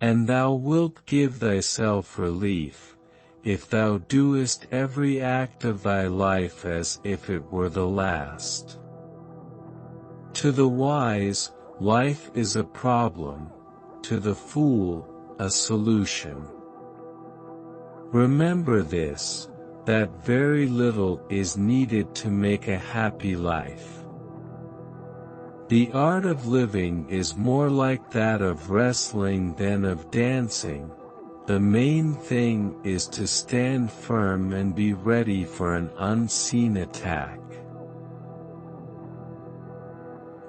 And thou wilt give thyself relief, if thou doest every act of thy life as if it were the last. To the wise, life is a problem, to the fool, a solution. Remember this, that very little is needed to make a happy life. The art of living is more like that of wrestling than of dancing. The main thing is to stand firm and be ready for an unseen attack.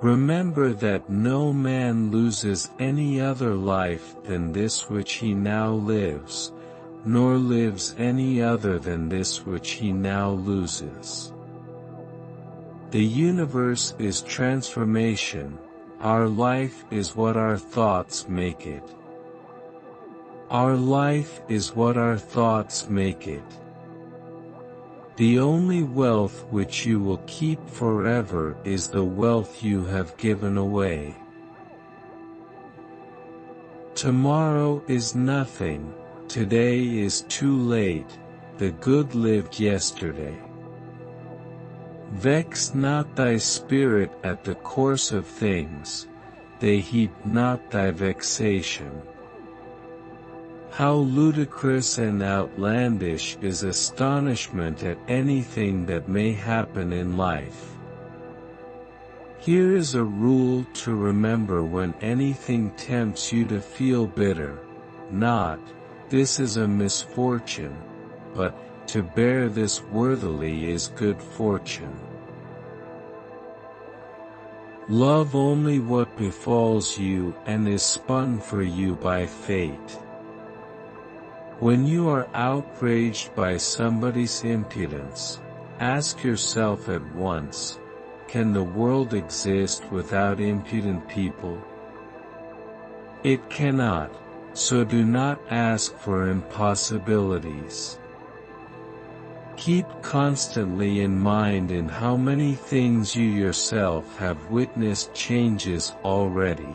Remember that no man loses any other life than this which he now lives, nor lives any other than this which he now loses. The universe is transformation, our life is what our thoughts make it. Our life is what our thoughts make it. The only wealth which you will keep forever is the wealth you have given away. Tomorrow is nothing, today is too late, the good lived yesterday. Vex not thy spirit at the course of things, they heed not thy vexation. How ludicrous and outlandish is astonishment at anything that may happen in life. Here is a rule to remember when anything tempts you to feel bitter, not, "This is a misfortune," but, "To bear this worthily is good fortune." Love only what befalls you and is spun for you by fate. When you are outraged by somebody's impudence, ask yourself at once, can the world exist without impudent people? It cannot, so do not ask for impossibilities. Keep constantly in mind in how many things you yourself have witnessed changes already.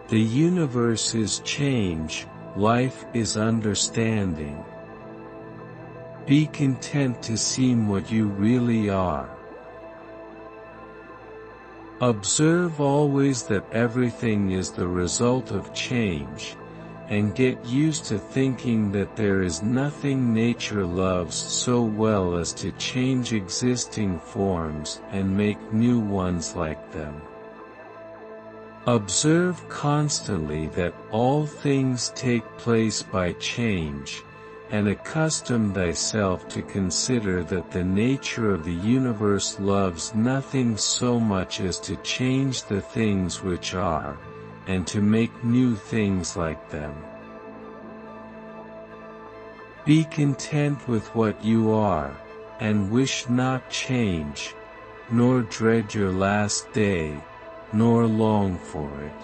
The universe is change, life is understanding. Be content to seem what you really are. Observe always that everything is the result of change, and get used to thinking that there is nothing nature loves so well as to change existing forms and make new ones like them. Observe constantly that all things take place by change, and accustom thyself to consider that the nature of the universe loves nothing so much as to change the things which are, and to make new things like them. Be content with what you are, and wish not change, nor dread your last day, nor long for it.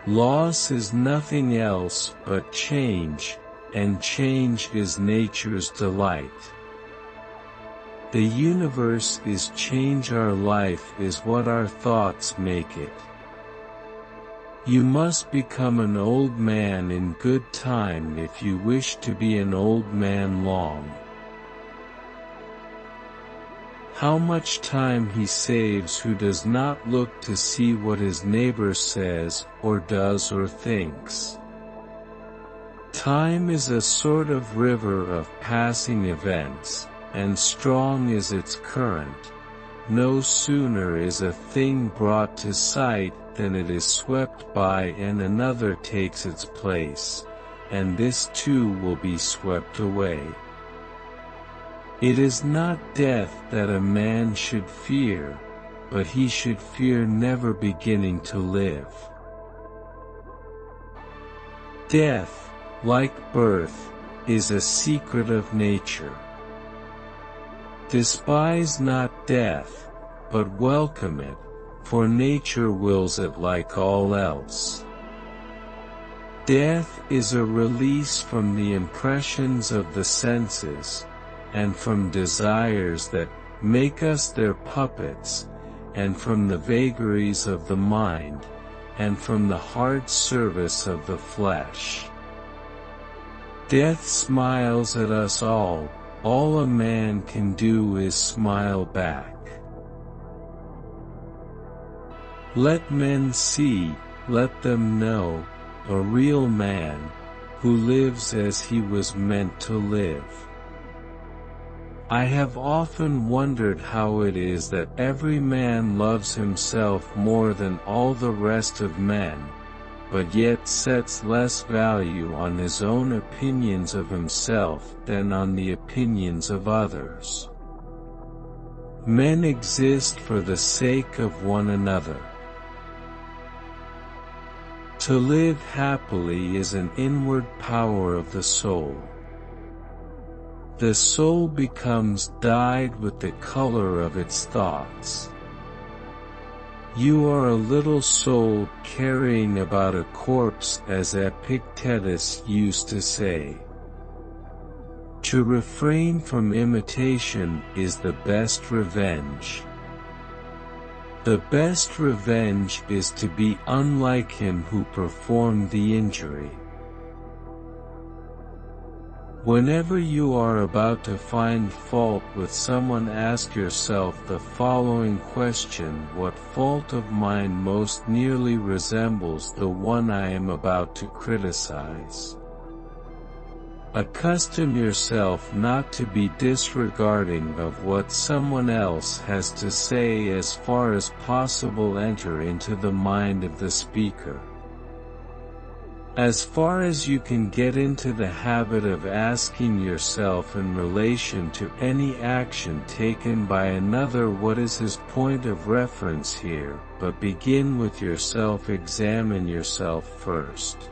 Loss is nothing else but change, and change is nature's delight. The universe is change, our life is what our thoughts make it. You must become an old man in good time if you wish to be an old man long. How much time he saves who does not look to see what his neighbor says, or does or thinks. Time is a sort of river of passing events, and strong is its current. No sooner is a thing brought to sight than it is swept by and another takes its place, and this too will be swept away. It is not death that a man should fear, but he should fear never beginning to live. Death, like birth, is a secret of nature. Despise not death, but welcome it, for nature wills it like all else. Death is a release from the impressions of the senses, and from desires that make us their puppets, and from the vagaries of the mind, and from the hard service of the flesh. Death smiles at us all a man can do is smile back. Let men see, let them know, a real man, who lives as he was meant to live. I have often wondered how it is that every man loves himself more than all the rest of men, but yet sets less value on his own opinions of himself than on the opinions of others. Men exist for the sake of one another. To live happily is an inward power of the soul. The soul becomes dyed with the color of its thoughts. You are a little soul carrying about a corpse, as Epictetus used to say. To refrain from imitation is the best revenge. The best revenge is to be unlike him who performed the injury. Whenever you are about to find fault with someone, ask yourself the following question: what fault of mine most nearly resembles the one I am about to criticize? Accustom yourself not to be disregarding of what someone else has to say. As far as possible, enter into the mind of the speaker. As far as you can, get into the habit of asking yourself in relation to any action taken by another, what is his point of reference here, but begin with yourself. Examine yourself first.